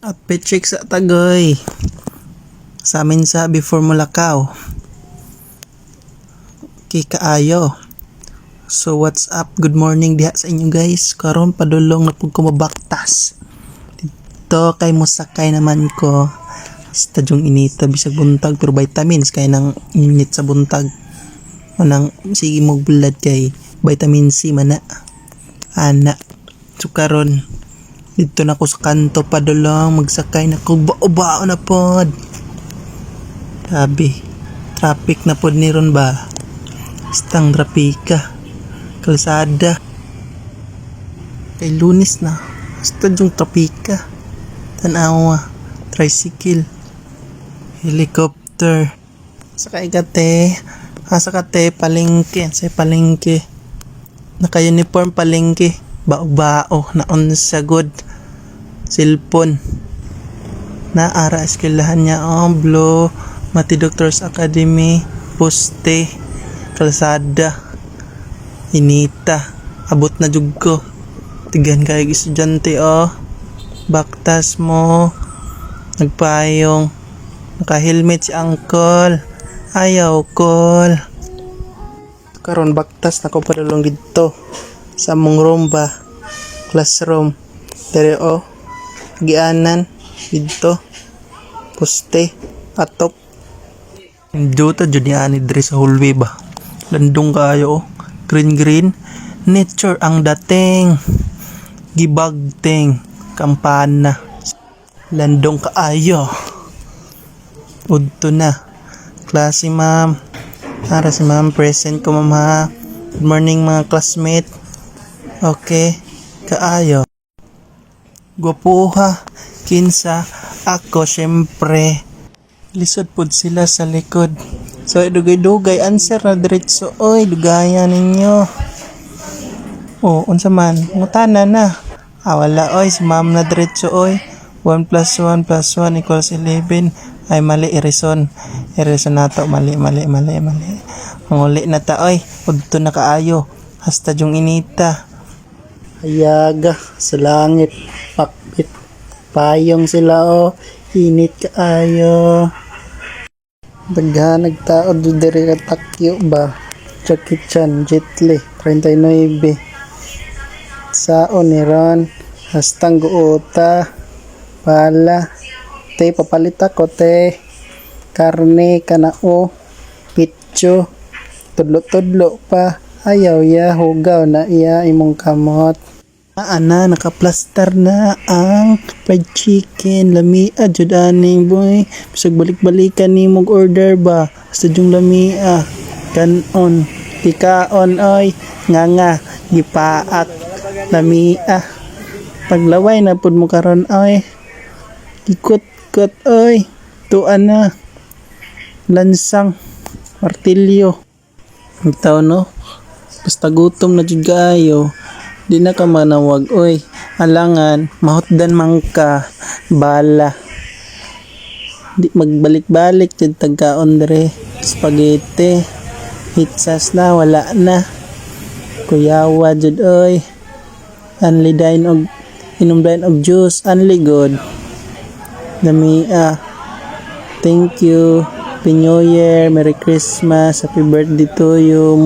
At Petrik sa Tagoy. Sa amin sa before Mulakaw. Kikaayo. So what's up? Good morning diha sa inyo guys. Karon padulong na pud ko mabaktas. Dito kay musakay naman ko. Stadyong inita bisag buntag pero vitamins kay nang init sa buntag. Manang sige mog blood kay vitamin C man na. Ana. So karon dito na ko sa kanto padulong magsakay na ko bao na pod. Sabi, traffic na pod ni ron ba? Stang trapika. Kalsada. Kay Lunes na. Stadyong trapika. Tanawa. Tricycle. Helicopter. Sakay kate. Sakate palengke. Say palengke. Naka-uniform palengke. Bao-bao na on sa good cellphone na ara eskwelahan niya blue Mati Doctors Academy poste kalsada inita abot na jud ko tigan kay estudyante baktas mo nagpayong naka-helmet si uncle ayaw call karon baktas na ko padulong dito sa mong room ba classroom dere gianan dito poste atop duta jud ni ani diri sa hallway ba landong kayo green nature ang dating gibagting kampana landong kaayo udto na klase ma'am para si ma'am present ko ma'am ha. Good morning mga classmate. Okay, kaayo. Gwapuha, kinsa, ako syempre. Lisod pod sila sa likod. So, dugay-dugay, answer na diretso. Oy, dugayan ninyo. Unsa man, ngutana na. Wala, oy, si ma'am na diretso, oy. 1 + 1 + 1 = 11. Ay, mali, Erison nato, mali. Manguli na ta, oy. Udto na kaayo. Hasta yung inita. Ayaga sa langit pakpit payong sila init kaayo daghan nagtaod diri ka Takyo ba Jackie Chan Jet Li 39 saon ni ron hastang guota pala te papalit ako te karne kanao pitso tudlo pa ayaw ya hugaw na iya imong kamot ana nakaplastar na ang fried chicken lamia jud aning boy bisag balik-balikan nimo order ba sa jung lamia kanon tikaon oy nga gipaak lamia paglaway na pud mo karon oy ikot oy tuan na lansang martilyo itaw no basta gutom na jud kaayo di na ka manawag oy alangan mahutdan man ka bala di magbalik-balik jud tagkaon dre spaghetti pizzas na wala na kuyawa jud oy anli dain og inom dain og juice anli god lamia thank you Happy New Year, Merry Christmas, Happy birthday to you.